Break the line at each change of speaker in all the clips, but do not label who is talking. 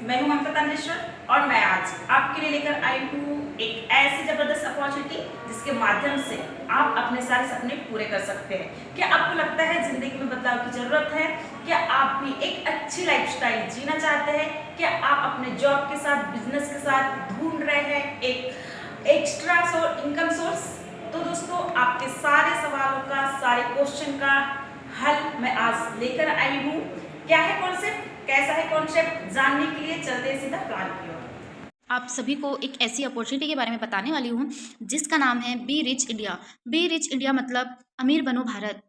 मैं हूं ममता तांडेश्वर और मैं आज आपके लिए लेकर आई हूं एक ऐसी जबरदस्त अपॉर्चुनिटी जिसके माध्यम से आप अपने सारे सपने पूरे कर सकते हैं। क्या आपको लगता है जिंदगी में बदलाव की जरूरत है? क्या आप भी एक अच्छी लाइफस्टाइल जीना चाहते हैं? क्या आप अपने जॉब के साथ, बिजनेस के साथ ढूंढ रहे हैं एक एक्स्ट्रा इनकम सोर्स? तो दोस्तों, आपके सारे सवालों का, सारे क्वेश्चन का हल मैं आज लेकर आई हूँ। क्या है कॉन्सेप्ट, कैसा है कॉन्सेप्ट, जानने के लिए चलते हैं सीधा प्लान की ओर।
आप सभी को एक ऐसी अपॉर्चुनिटी के बारे में बताने वाली हूँ जिसका नाम है be rich India. Be rich India मतलब अमीर बनो भारत।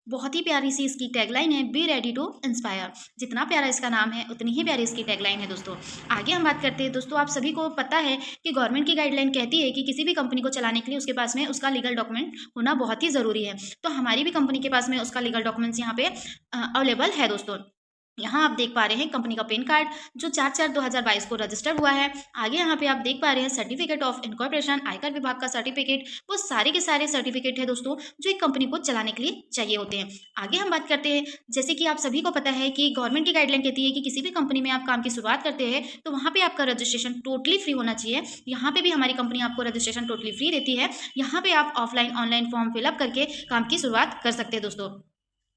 बहुत ही प्यारी सी इसकी टैगलाइन है, बी रेडी टू इंस्पायर। जितना प्यारा इसका नाम है उतनी ही प्यारी इसकी टैगलाइन है। दोस्तों आगे हम बात करते हैं। दोस्तों आप सभी को पता है कि गवर्नमेंट की गाइडलाइन कहती है कि किसी भी कंपनी को चलाने के लिए उसके पास में उसका लीगल डॉक्यूमेंट होना बहुत ही ज़रूरी है। तो हमारी भी कंपनी के पास में उसका लीगल डॉक्यूमेंट्स यहाँ पे अवेलेबल है। दोस्तों यहाँ आप देख पा रहे हैं कंपनी का पैन कार्ड जो 4/4/2022 को रजिस्टर हुआ है। आगे यहाँ पे आप देख पा रहे हैं सर्टिफिकेट ऑफ इनकॉर्पोरेशन, आयकर विभाग का सर्टिफिकेट। वो सारे के सारे सर्टिफिकेट है दोस्तों जो एक कंपनी को चलाने के लिए चाहिए होते हैं। आगे हम बात करते हैं, जैसे कि आप सभी को पता है कि गवर्नमेंट की गाइडलाइन कहती है कि किसी भी कंपनी में आप काम की शुरुआत करते हैं तो वहाँ पे आपका रजिस्ट्रेशन टोटली फ्री होना चाहिए। यहाँ पे भी हमारी कंपनी आपको रजिस्ट्रेशन टोटली फ्री देती है। यहाँ पे आप ऑफलाइन ऑनलाइन फॉर्म फिलअप करके काम की शुरुआत कर सकते हैं। दोस्तों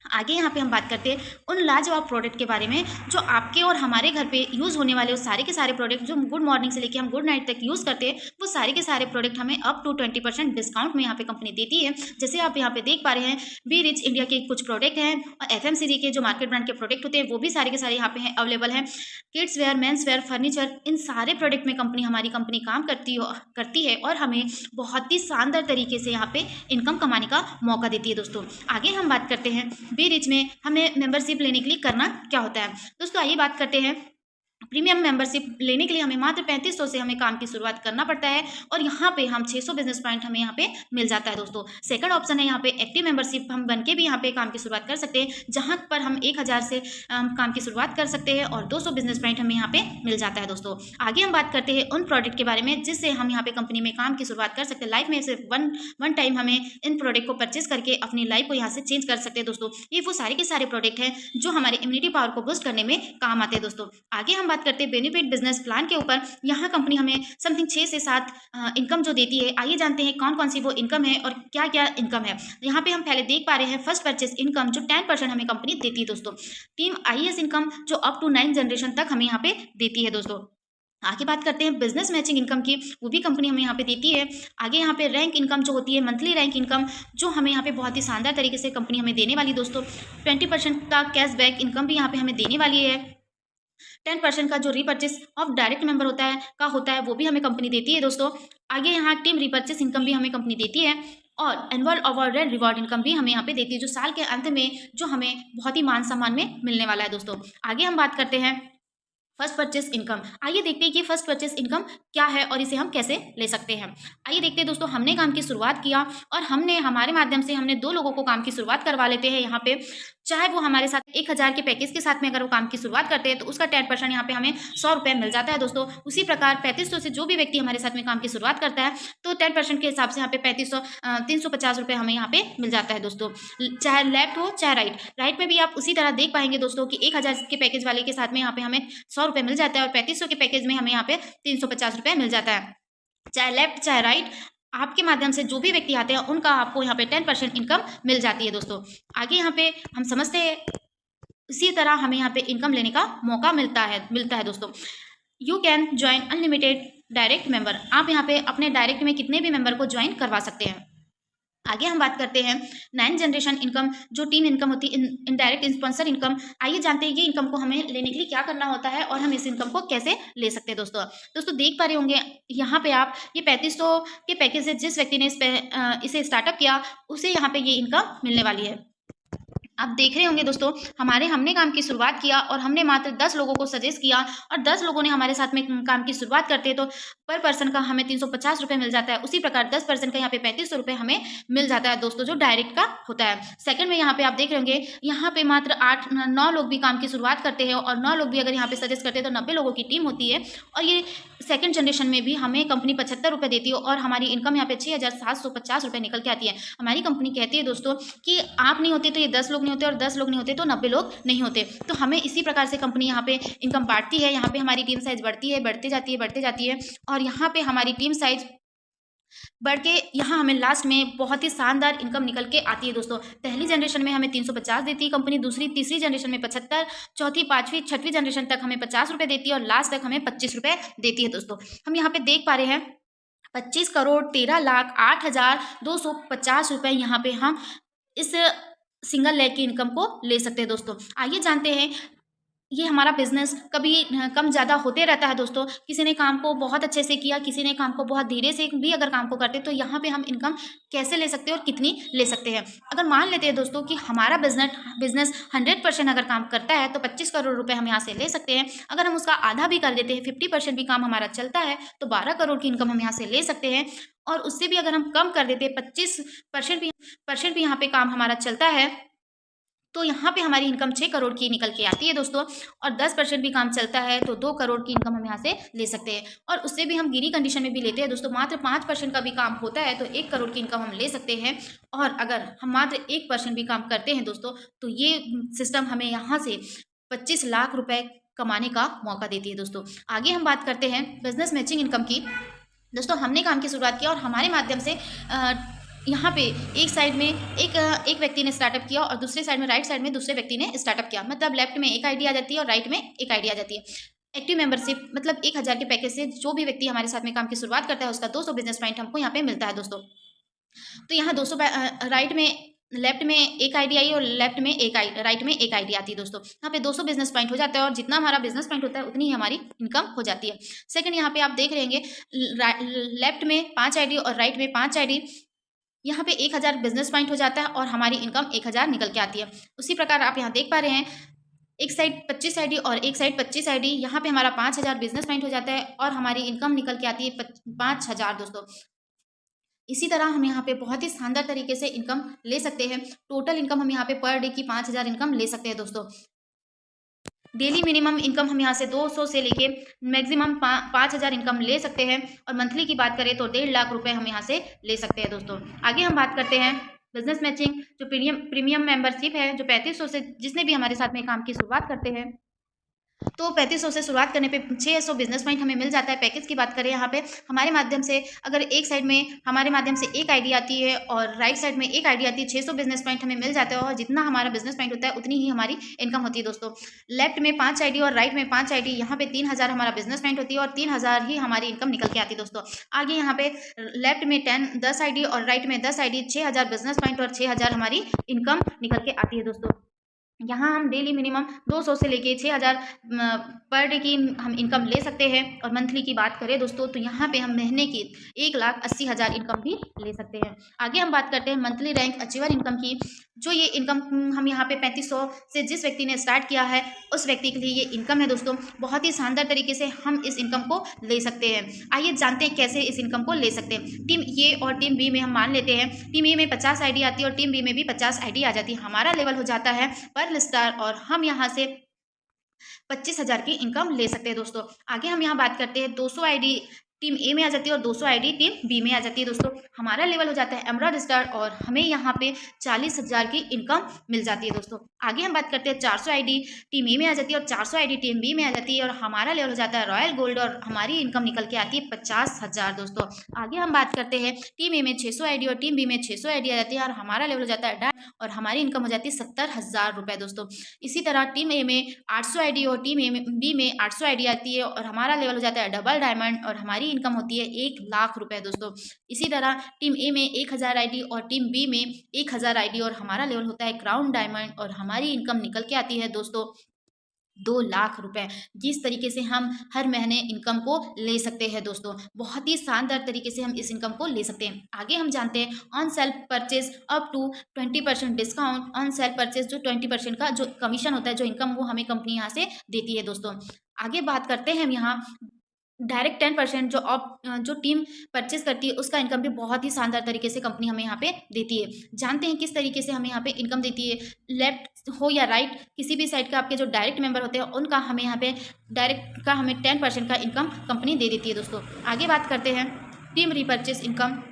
आगे यहाँ पे हम बात करते हैं उन लाजवाब प्रोडक्ट के बारे में जो आपके और हमारे घर पे यूज़ होने वाले उस सारे के सारे प्रोडक्ट जो गुड मॉर्निंग से लेके हम गुड नाइट तक यूज़ करते हैं, वो सारे के सारे प्रोडक्ट हमें अप टू 20% डिस्काउंट में यहाँ पे कंपनी देती है। जैसे आप यहाँ पे देख पा रहे हैं, बी रिच इंडिया के कुछ प्रोडक्ट हैं और FMCG के जो मार्केट ब्रांड के प्रोडक्ट होते हैं वो भी सारे के सारे यहाँ पे हैं, अवेलेबल हैं। Kids wear, men's wear, furniture, इन सारे प्रोडक्ट में हमारी कंपनी काम करती है और हमें बहुत ही शानदार तरीके से यहाँ पे इनकम कमाने का मौका देती है। दोस्तों आगे हम बात करते हैं बी रिच में हमें मेंबरशिप लेने के लिए करना क्या होता है। दोस्तों आइए बात करते हैं। प्रीमियम मेंबरशिप लेने के लिए हमें मात्र 3500 से हमें काम की शुरुआत करना पड़ता है और यहाँ पे हम 600 बिजनेस पॉइंट हमें यहाँ पे मिल जाता है। दोस्तों सेकंड ऑप्शन है यहाँ पे एक्टिव मेंबरशिप, हम बन के भी यहाँ पे काम की शुरुआत कर सकते हैं, जहाँ पर हम 1000 से काम की शुरुआत कर सकते हैं और 200 बिजनेस पॉइंट हमें यहाँ पे मिल जाता है। दोस्तों आगे हम बात करते हैं उन प्रोडक्ट के बारे में जिससे हम यहाँ पे कंपनी में काम की शुरुआत कर सकते हैं। लाइफ में सिर्फ वन टाइम हमें इन प्रोडक्ट को परचेज करके अपनी लाइफ को यहाँ से चेंज कर सकते हैं। दोस्तों ये वो सारे के सारे प्रोडक्ट हैं जो हमारे इम्यूनिटी पावर को बूस्ट करने में काम आते हैं। दोस्तों आगे हम बात करते हैं बेनिफिट बिजनेस प्लान के ऊपर। यहाँ कंपनी हमें समथिंग 6 से 7 इनकम जो देती है। आइए जानते हैं कौन कौन सी वो इनकम है और क्या क्या इनकम है। यहाँ पे हम पहले देख पा रहे हैं फर्स्ट परचेस इनकम जो 10% हमें कंपनी देती है। दोस्तों टीम IAS इनकम जो अप टू 9 जनरेशन तक हमें यहाँ पे देती है। दोस्तों आगे बात करते हैं बिजनेस मैचिंग इनकम की, वो भी कंपनी हमें यहाँ पे देती है। आगे यहाँ पे रैंक इनकम जो होती है, मंथली रैंक इनकम, जो हमें यहाँ पे बहुत ही शानदार तरीके से कंपनी हमें देने वाली। दोस्तों 20% का कैशबैक इनकम भी यहाँ पे हमें देने वाली है। 10% का जो रीपर्चेस ऑफ डायरेक्ट मेंबर होता है वो भी हमें कंपनी देती है। दोस्तों आगे यहाँ टीम रीपर्चेस इनकम भी हमें कंपनी देती है और annual award and reward income भी हमें यहाँ पे देती है, जो साल के अंत में जो हमें बहुत ही मान सम्मान में मिलने वाला है। दोस्तों आगे हम बात करते हैं फर्स्ट परचेस इनकम। आइए देखते हैं कि फर्स्ट परचेस इनकम क्या है और इसे हम कैसे ले सकते हैं। आइए देखते हैं। दोस्तों हमने काम की शुरुआत किया और हमारे माध्यम से हमने 2 लोगों को काम की शुरुआत करवा लेते हैं। यहाँ पे चाहे वो हमारे साथ 1000 के पैकेज के साथ में अगर वो काम की शुरुआत करते हैं तो उसका 10% यहाँ पे हमें 100 रुपये मिल जाता है। दोस्तों उसी प्रकार 3500 से जो भी व्यक्ति हमारे साथ में काम की शुरुआत करता है तो 10% के हिसाब से यहाँ पे 350 रुपये हमें यहाँ पे मिल जाता है। दोस्तों चाहे लेफ्ट हो चाहे राइट में भी आप उसी तरह देख पाएंगे दोस्तों कि 1000 के पैकेज वाले के साथ में यहाँ पे हमें 100 रुपये मिल जाता है और 3500 के पैकेज में हमें यहाँ पे 350 रुपये मिल जाता है। चाहे लेफ्ट चाहे राइट, आपके माध्यम से जो भी व्यक्ति आते हैं उनका आपको यहाँ पे 10% इनकम मिल जाती है। दोस्तों आगे यहाँ पे हम समझते हैं इसी तरह हमें यहाँ पे इनकम लेने का मौका मिलता है। दोस्तों you can join unlimited direct member, आप यहाँ पे अपने डायरेक्ट में कितने भी मेंबर को ज्वाइन करवा सकते हैं। आगे हम बात करते हैं 9 जनरेशन इनकम जो टीम इनकम होती है, इनडायरेक्ट स्पॉन्सर इनकम। आइए जानते हैं ये इनकम को हमें लेने के लिए क्या करना होता है और हम इस इनकम को कैसे ले सकते हैं। दोस्तों देख पा रहे होंगे यहाँ पे आप, ये 3500 के पैकेज से जिस व्यक्ति ने इसे स्टार्टअप किया उसे यहाँ पे ये इनकम मिलने वाली है। आप देख रहे होंगे दोस्तों हमने काम की शुरुआत किया और हमने मात्र 10 लोगों को सजेस्ट किया और 10 लोगों ने हमारे साथ में काम की शुरुआत करते हैं तो पर पर्सन का हमें 350 रुपये मिल जाता है। उसी प्रकार 10% का यहाँ पे 3500 रुपये हमें मिल जाता है। दोस्तों जो डायरेक्ट का होता है। सेकंड में यहाँ पे आप देख रहे होंगे यहाँ पे मात्र 8-9 लोग भी काम की शुरुआत करते हैं और 9 लोग भी अगर यहाँ पे सजेस्ट करते हैं तो 90 लोगों की टीम होती है और ये सेकंड जनरेशन में भी हमें कंपनी 75 रुपये देती है और हमारी इनकम यहाँ पे 6750 रुपये निकल के आती है। हमारी कंपनी कहती है दोस्तों कि आप नहीं होते तो ये 10 लोग नहीं होते और 10 लोग नहीं होते तो 90 लोग नहीं होते। तो हमें इसी प्रकार से कंपनी यहाँ पे इनकम बांटती है। यहाँ पे हमारी टीम साइज़ बढ़ती है, बढ़ते जाती है और यहाँ पे हमारी टीम साइज़ बढ़ के यहाँ हमें लास्ट में बहुत ही शानदार इनकम निकल के आती है दोस्तों। पहली जनरेशन में हमें 350 देती है कंपनी, दूसरी तीसरी जनरेशन में 75, चौथी पाँचवीं छठवीं जनरेशन तक हमें 50 रुपये देती है और लास्ट तक हमें 25 रुपये देती है दोस्तों। हम यहाँ पे देख पा रहे हैं 25,13,08,250 रुपये यहाँ पे हम इस सिंगल लेग की इनकम को ले सकते हैं दोस्तों। आइए जानते हैं, ये हमारा बिजनेस कभी कम ज़्यादा होते रहता है दोस्तों। किसी ने काम को बहुत अच्छे से किया, किसी ने काम को बहुत धीरे से भी अगर काम को करते तो यहाँ पे हम इनकम कैसे ले सकते हैं और कितनी ले सकते हैं। अगर मान लेते हैं दोस्तों कि हमारा बिजनेस 100% अगर काम करता है तो 25 करोड़ रुपए हम यहाँ से ले सकते हैं। अगर हम उसका आधा भी कर देते हैं, 50% भी काम हमारा चलता है तो 12 करोड़ की इनकम हम यहाँ से ले सकते हैं। और उससे भी अगर हम कम कर देते हैं, 25% भी यहाँ पे काम हमारा चलता है तो यहाँ पे हमारी इनकम 6 करोड़ की निकल के आती है दोस्तों। और 10% भी काम चलता है तो 2 करोड़ की इनकम हम यहाँ से ले सकते हैं। और उससे भी हम गिरी कंडीशन में भी लेते हैं दोस्तों, मात्र 5% का भी काम होता है तो 1 करोड़ की इनकम हम ले सकते हैं। और अगर हम मात्र 1% भी काम करते हैं दोस्तों तो ये सिस्टम हमें यहाँ से 25 लाख रुपये कमाने का मौका देती है दोस्तों। आगे हम बात करते हैं बिजनेस मैचिंग इनकम की। दोस्तों हमने काम की शुरुआत किया और हमारे माध्यम से यहाँ पे एक साइड में एक व्यक्ति ने स्टार्टअप किया और दूसरे साइड में राइट साइड में दूसरे व्यक्ति ने स्टार्टअप किया। मतलब लेफ्ट में एक आईडी आ जाती है और राइट में एक आईडी आ जाती है। एक्टिव मेंबरशिप मतलब 1000 के पैकेज से जो भी व्यक्ति हमारे साथ में काम की शुरुआत करता है उसका 200 बिजनेस पॉइंट हमको यहाँ पे मिलता है दोस्तों। तो यहाँ 200 राइट में लेफ्ट में एक आईडी आई और लेफ्ट में राइट में एक आईडी आती है दोस्तों। यहाँ पे 200 बिजनेस पॉइंट हो जाता है और जितना हमारा बिजनेस पॉइंट होता है उतनी ही हमारी इनकम हो जाती है। सेकंड, यहाँ पे आप देख रहे होंगे लेफ्ट में 5 आईडी और राइट में 5 आईडी, यहाँ पे 1000 बिजनेस पॉइंट हो जाता है और हमारी इनकम 1000 निकल के आती है। उसी प्रकार आप यहाँ देख पा रहे हैं एक साइड 25 आईडी और एक साइड 25 आईडी, यहाँ पे हमारा 5000 बिजनेस पॉइंट हो जाता है और हमारी इनकम निकल के आती है 5000 दोस्तों। इसी तरह हम यहाँ पे बहुत ही शानदार तरीके से इनकम ले सकते हैं। टोटल इनकम हम यहाँ पे पर डे की 5000 इनकम ले सकते हैं दोस्तों। डेली मिनिमम इनकम हम यहाँ से 200 से लेके मैक्सिमम 5000 इनकम ले सकते हैं। और मंथली की बात करें तो 1.5 लाख रुपए हम यहाँ से ले सकते हैं दोस्तों। आगे हम बात करते हैं बिजनेस मैचिंग जो प्रीमियम मेंबरशिप है, जो 3500 से जिसने भी हमारे साथ में काम की शुरुआत करते हैं तो 3500 से शुरुआत करने पे 600 बिजनेस पॉइंट हमें मिल जाता है। पैकेज की बात करें यहाँ पे हमारे माध्यम से अगर एक साइड में हमारे माध्यम से एक आईडी आती है और राइट साइड में एक आईडी आती है, 600 बिजनेस पॉइंट हमें मिल जाता है और जितना हमारा बिजनेस पॉइंट होता है उतनी ही हमारी इनकम होती है दोस्तों। लेफ्ट में 5 आईडी और राइट में 5 आईडी, यहाँ पे 3000 हमारा बिजनेस पॉइंट होती है और 3000 ही हमारी इनकम निकल के आती है दोस्तों। आगे यहाँ पे लेफ्ट में 10 आईडी और राइट में 10 आईडी, 6000 बिजनेस पॉइंट और 6000 हमारी इनकम निकल के आती है दोस्तों। यहाँ हम डेली मिनिमम 200 से लेके 6000 पर डे की हम इनकम ले सकते हैं। और मंथली की बात करें दोस्तों तो यहाँ पे हम महीने की 1,80,000 इनकम भी ले सकते हैं। आगे हम बात करते हैं मंथली रैंक अचीवर इनकम की। जो ये इनकम हम यहाँ पे 3500 से जिस व्यक्ति ने स्टार्ट किया है उस व्यक्ति के लिए ये इनकम है दोस्तों। बहुत ही शानदार तरीके से हम इस इनकम को ले सकते हैं। आइए जानते हैं कैसे इस इनकम को ले सकते हैं। टीम ए और टीम बी में हम मान लेते हैं टीम ए में 50 आईडी आती है और टीम बी में भी 50 आईडी आ जाती है। हमारा लेवल हो जाता है पर स्टार और हम यहाँ से 25,000 की इनकम ले सकते हैं दोस्तों। आगे हम यहाँ बात करते हैं 200 आईडी टीम ए में आ जाती है और 200 आईडी टीम बी में आ जाती है दोस्तों। हमारा लेवल हो जाता है एमराल्ड स्टार और हमें यहाँ पे 40,000 की इनकम मिल जाती है दोस्तों। आगे हम बात करते हैं 400 आईडी टीम ए में आ जाती है और 400 आईडी टीम बी में आ जाती है और हमारा लेवल हो जाता है रॉयल गोल्ड और हमारी इनकम निकल के आती है 50,000 दोस्तों। आगे हम बात करते हैं टीम ए में 600 आईडी और टीम बी में 600 आईडी आ जाती है और हमारा लेवल हो जाता है डायमंड और हमारी इनकम हो जाती है 70,000 रुपये दोस्तों। इसी तरह टीम ए में 800 आईडी और टीम ए में बी में 800 आईडी आती है और हमारा लेवल हो जाता है डबल डायमंड और हमारी इनकम होती है 1 लाख रुपए दोस्तों। इसी तरह टीम ए में 1000 आईडी और टीम बी में 1000 आईडी और हमारा लेवल होता है क्राउन डायमंड और हमारी इनकम निकल के आती है दोस्तों 2 लाख रुपए। जिस तरीके से हम हर महीने इनकम को ले सकते हैं दोस्तों, बहुत ही शानदार तरीके से हम इस इनकम को ले सकते हैं। आगे हम जानते हैं on self purchase up to 20% discount. On self purchase जो 20% का जो कमीशन होता है, जो इनकम, वो हमें कंपनी यहाँ से देती है दोस्तों। आगे बात करते हैं हम यहाँ डायरेक्ट 10% जो टीम परचेस करती है उसका इनकम भी बहुत ही शानदार तरीके से कंपनी हमें यहाँ पे देती है। जानते हैं किस तरीके से हमें यहाँ पे इनकम देती है। लेफ्ट हो या राइट, किसी भी साइड का आपके जो डायरेक्ट मेंबर होते हैं उनका हमें यहाँ पे डायरेक्ट का हमें 10% का इनकम कंपनी दे देती है दोस्तों। आगे बात करते हैं टीम रीपरचेस इनकम।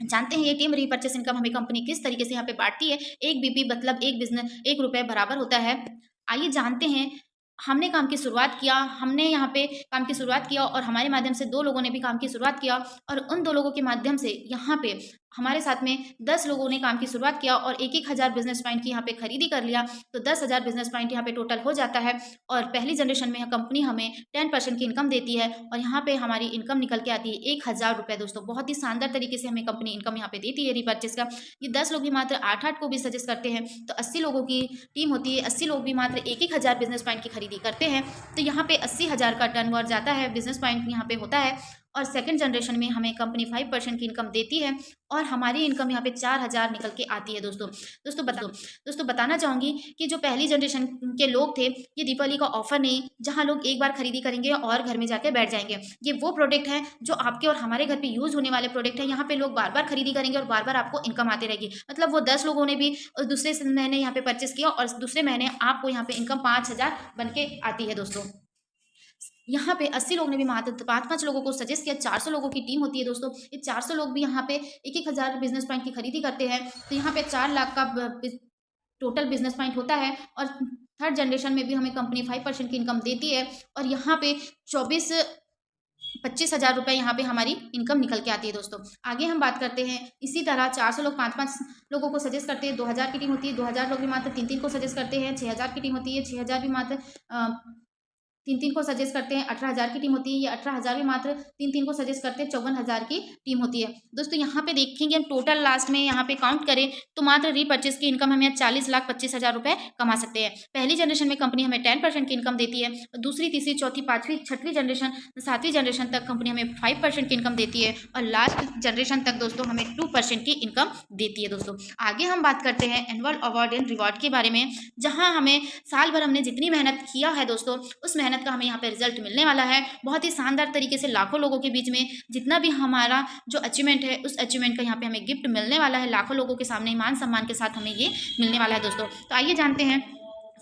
जानते हैं ये टीम रीपर्चेस इनकम हमें कंपनी किस तरीके से यहाँ पे बांटती है। एक बीपी मतलब एक बिजनेस 1 रुपए बराबर होता है। आइए जानते हैं, हमने काम की शुरुआत किया, हमने यहाँ पे काम की शुरुआत किया और हमारे माध्यम से 2 लोगों ने भी काम की शुरुआत किया और उन 2 लोगों के माध्यम से यहाँ पे हमारे साथ में 10 लोगों ने काम की शुरुआत किया और 1-1 हज़ार बिजनेस पॉइंट की यहाँ पे खरीदी कर लिया, तो 10,000 बिजनेस पॉइंट यहाँ पे टोटल हो जाता है। और पहली जनरेशन में कंपनी हमें 10% की इनकम देती है और यहाँ पे हमारी इनकम निकल के आती है 1,000 रुपये दोस्तों। बहुत ही शानदार तरीके से हमें कंपनी इनकम यहाँ पे देती है रीपर्चेस का। ये 10 लोग भी मात्र 8-8 को भी सजेस्ट करते हैं, तो 80 लोगों की टीम होती है, 80 लोग भी मात्र 1-1 हज़ार बिजनेस पॉइंट की खरीदी करते हैं, तो यहाँ पे 80,000 का टर्नओवर जाता है, बिजनेस पॉइंट यहाँ पे होता है। और सेकंड जनरेशन में हमें कंपनी 5% की इनकम देती है और हमारी इनकम यहाँ पे 4,000 निकल के आती है दोस्तों। दोस्तों बताना चाहूँगी कि जो पहली जनरेशन के लोग थे, ये दीपावली का ऑफर नहीं जहाँ लोग एक बार खरीदी करेंगे और घर में जाके बैठ जाएंगे। ये वो प्रोडक्ट है जो आपके और हमारे घर पे यूज होने वाले प्रोडक्ट है। यहाँ पे लोग बार बार खरीदी करेंगे और बार बार आपको इनकम आती रहेगी। मतलब वो 10 लोगों ने भी दूसरे महीने यहाँ पे परचेस किया और दूसरे महीने आपको यहाँ पे इनकम 5,000 बन के आती है दोस्तों। यहाँ पे 80 लोग ने भी मात्र 5-5 लोगों को सजेस्ट किया, 400 लोगों की टीम होती है दोस्तों। ये 400 लोग भी यहाँ पे 1-1 हज़ार बिजनेस पॉइंट की खरीदी करते हैं, तो यहाँ पे 4 लाख का टोटल बिजनेस पॉइंट होता है। और थर्ड जनरेशन में भी हमें कंपनी 5% की इनकम देती है और यहाँ पे 25 हज़ार रुपये यहाँ पे हमारी इनकम निकल के आती है दोस्तों। आगे हम बात करते हैं, इसी तरह 400 लोग 5-5 लोगों को सजेस्ट करते हैं, 2,000 की टीम होती है, 2,000 लोग भी मात्र 3-3 को सजेस्ट करते हैं, 6,000 की टीम होती है, 6,000 भी मात्र 3-3 को सजेस्ट करते हैं, 18,000 की टीम होती है, ये 18,000 भी मात्र 3-3 को सजेस्ट करते हैं, 54,000 की टीम होती है दोस्तों। यहाँ पे देखेंगे हम टोटल लास्ट में यहाँ पे काउंट करें तो मात्र रीपर्चेस की इनकम हमें 40,25,000 रुपये कमा सकते हैं। पहली जनरेशन में कंपनी हमें 10% की इनकम देती है, दूसरी, तीसरी, चौथी, पाँचवीं, छठवीं जनरेशन, 7वीं जनरेशन तक कंपनी हमें 5% की इनकम देती है और लास्ट जनरेशन तक दोस्तों हमें 2% की इनकम देती है दोस्तों। आगे हम बात करते हैं एनुअल अवार्ड एंड रिवॉर्ड के बारे में, जहाँ हमें साल भर हमने जितनी मेहनत किया है दोस्तों, उस मेहनत का हमें यहाँ पे रिजल्ट मिलने वाला है। बहुत ही शानदार तरीके से लाखों लोगों के बीच में जितना भी हमारा जो अचीवमेंट है, उस अचीवमेंट का यहाँ पे हमें गिफ्ट मिलने वाला है। लाखों लोगों के सामने मान सम्मान के साथ हमें ये मिलने वाला है दोस्तों। तो आइए जानते हैं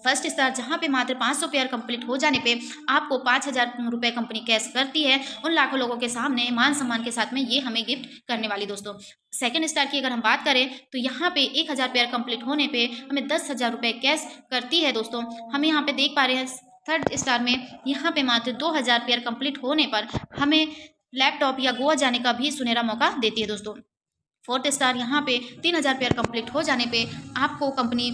फर्स्ट स्टार, जहाँ पे मात्र 500 पेयर कंप्लीट हो जाने पे आपको 5,000 रुपये कंपनी कैश करती है उन लाखों लोगों के सामने मान सम्मान के साथ में ये हमें गिफ्ट करने वाली दोस्तों। सेकंड स्टार की अगर हम बात करें तो यहाँ पे 1,000 पेयर कंप्लीट होने पे हमें 10,000 रुपये कैश करती है दोस्तों। हमें यहाँ पे देख पा रहे हैं थर्ड स्टार में यहाँ पे मात्र 2,000 पेयर कंप्लीट होने पर हमें लैपटॉप या गोवा जाने का भी सुनहरा मौका देती है दोस्तों। फोर्थ स्टार यहाँ पे 3,000 पेयर कंप्लीट हो जाने पे आपको कंपनी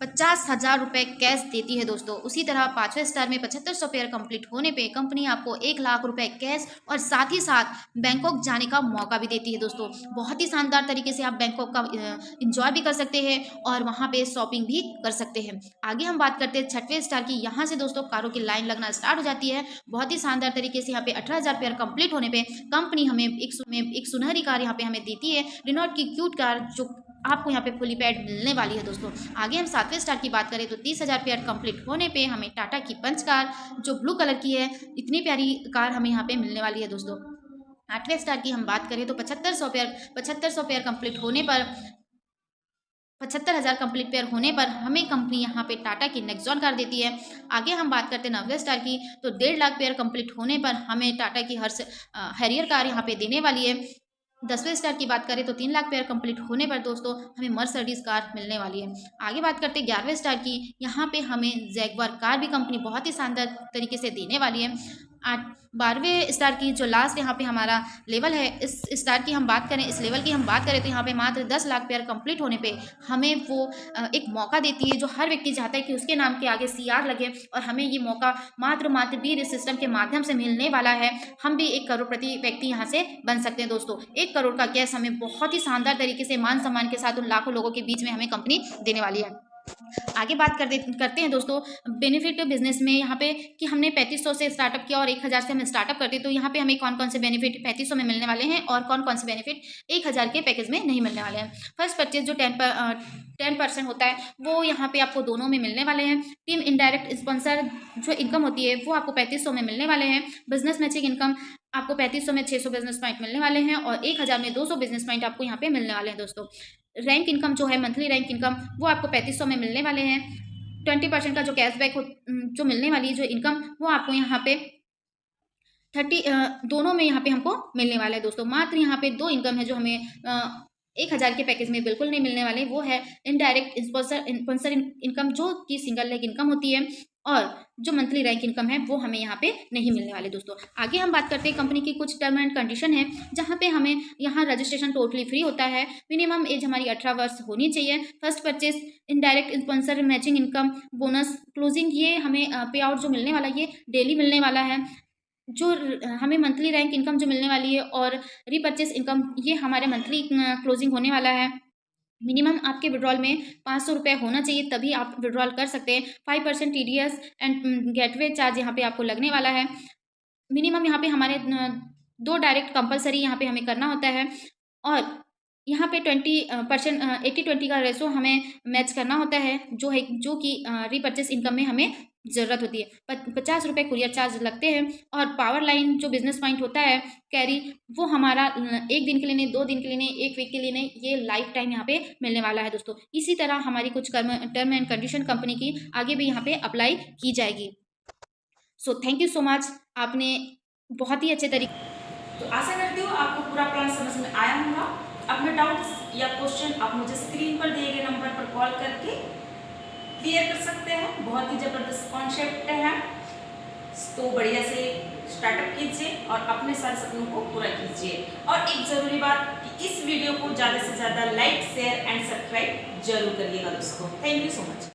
50,000 रुपये कैश देती है दोस्तों। उसी तरह 5वें स्टार में 7500 पेयर कंप्लीट होने पे कंपनी आपको 1 लाख रुपए कैश और साथ ही साथ बैंकॉक जाने का मौका भी देती है दोस्तों। बहुत ही शानदार तरीके से आप बैंकॉक का इंजॉय भी कर सकते हैं और वहाँ पे शॉपिंग भी कर सकते हैं। आगे हम बात करते हैं 6वें स्टार की। यहाँ से दोस्तों कारों की लाइन लगना स्टार्ट हो जाती है। बहुत ही शानदार तरीके से यहाँ पे 18,000 पेयर कंप्लीट होने पे कंपनी हमें एक सुनहरी कार यहाँ पे हमें देती है, रेनॉल्ट की क्यूट कार, जो आपको यहाँ पे फुली पैड मिलने वाली है दोस्तों। आगे हम 7वें स्टार की बात करें तो 30,000 पेयर कंप्लीट होने पे हमें टाटा की पंच कार, जो ब्लू कलर की है, इतनी प्यारी कार हमें यहाँ पे मिलने वाली है दोस्तों। 8वें स्टार की हम बात करें तो 7500 पेयर कंप्लीट होने पर 75,000 कंप्लीट पेयर होने पर हमें कंपनी यहाँ पे टाटा की नेक्सॉन कार देती है। आगे हम बात करते हैं 9वें स्टार की तो 1.5 लाख पेयर कंप्लीट होने पर हमें टाटा की हैरियर कार यहाँ पे देने वाली है। 10वें स्टार की बात करें तो 3 लाख पेयर कंप्लीट होने पर दोस्तों हमें मर्सिडीज कार मिलने वाली है। आगे बात करते हैं 11वें स्टार की। यहाँ पे हमें जैगवार कार भी कंपनी बहुत ही शानदार तरीके से देने वाली है। 12वें स्टार की जो लास्ट यहाँ पे हमारा लेवल है, इस स्टार की हम बात करें, इस लेवल की हम बात करें तो यहाँ पे मात्र 10 लाख पेयर कंप्लीट होने पे हमें वो एक मौका देती है, जो हर व्यक्ति चाहता है कि उसके नाम के आगे CR लगे और हमें ये मौका मात्र बी सिस्टम के माध्यम से मिलने वाला है। हम भी 1 करोड़ प्रति व्यक्ति यहाँ से बन सकते हैं दोस्तों। 1 करोड़ का कैश हमें बहुत ही शानदार तरीके से मान सम्मान के साथ उन लाखों लोगों के बीच में हमें कंपनी देने वाली है। आगे बात करते हैं दोस्तों बेनिफिट बिजनेस में, यहाँ पे कि हमने 3500 से स्टार्टअप किया और 1,000 से हमें स्टार्टअप करते हैं, तो यहाँ पे हमें कौन कौन से बेनिफिट 3500 में मिलने वाले हैं और कौन कौन से बेनिफिट 1,000 के पैकेज में नहीं मिलने वाले हैं। फर्स्ट परचेज जो 10% होता है वो यहाँ पे आपको दोनों में मिलने वाले हैं। टीम इनडायरेक्ट स्पॉन्सर जो इनकम होती है वो आपको 3500 में मिलने वाले हैं। बिजनेस मैचिंग इनकम आपको 3500 में 600 बिजनेस पॉइंट मिलने वाले हैं और 1,000 में 200 बिजनेस पॉइंट आपको यहाँ पे मिलने वाले हैं दोस्तों। रैंक इनकम जो है मंथली रैंक इनकम वो आपको 3500 में मिलने वाले हैं। 20% का जो कैशबैक जो मिलने वाली जो इनकम वो आपको यहाँ पे दोनों में यहाँ पे हमको मिलने वाला है दोस्तों। मात्र यहाँ पे 2 इनकम है जो हमें 1000 के पैकेज में बिल्कुल नहीं मिलने वाले। वो है इनडायरेक्ट स्पॉन्सर इनकम, जो कि सिंगल लेग इनकम होती है, और जो मंथली रैंक इनकम है वो हमें यहाँ पे नहीं मिलने वाले दोस्तों। आगे हम बात करते हैं कंपनी की कुछ टर्म एंड कंडीशन है, जहाँ पे हमें यहाँ रजिस्ट्रेशन टोटली फ्री होता है। मिनिमम एज हमारी 18 वर्ष होनी चाहिए। First purchase, indirect sponsor matching income, bonus, closing, ये हमें पे आउट जो मिलने वाला है ये डेली मिलने वाला है। जो हमें मंथली रैंक इनकम जो मिलने वाली है और रीपरचेस इनकम, ये हमारे मंथली क्लोजिंग होने वाला है। मिनिमम आपके विड्रॉल में 500 रुपये होना चाहिए, तभी आप विड्रॉल कर सकते हैं। 5% TDS एंड गेटवे चार्ज यहाँ पे आपको लगने वाला है। मिनिमम यहाँ पे हमारे 2 डायरेक्ट कंपलसरी यहाँ पे हमें करना होता है, और यहाँ पे 20% 80-20 का रेशो हमें मैच करना होता है, जो कि रीपरचेस इनकम में हमें ज़रूरत होती है। 50 रुपये कुरियर चार्ज लगते हैं, और पावर लाइन जो बिजनेस पॉइंट होता है कैरी, वो हमारा 1 दिन के लिए नहीं, 2 दिन के लिए नहीं, 1 वीक के लिए नहीं, ये लाइफ टाइम यहाँ पे मिलने वाला है दोस्तों। इसी तरह हमारी कुछ टर्म एंड कंडीशन कंपनी की आगे भी यहाँ पे अप्लाई की जाएगी। So thank you so much, आपने बहुत ही अच्छे तरीके।
तो आशा करती हूँ आपको पूरा प्लान समझ में आया होगा। अपने डाउट्स या क्वेश्चन आप मुझे स्क्रीन पर दिए गए नंबर पर कॉल करके क्लियर कर सकते हैं। बहुत ही ज़बरदस्त कॉन्सेप्ट है, तो बढ़िया से स्टार्टअप कीजिए और अपने सारे सपनों को पूरा कीजिए। और एक ज़रूरी बात कि इस वीडियो को ज़्यादा से ज़्यादा लाइक, शेयर एंड सब्सक्राइब जरूर करिएगा दोस्तों। Thank you so much.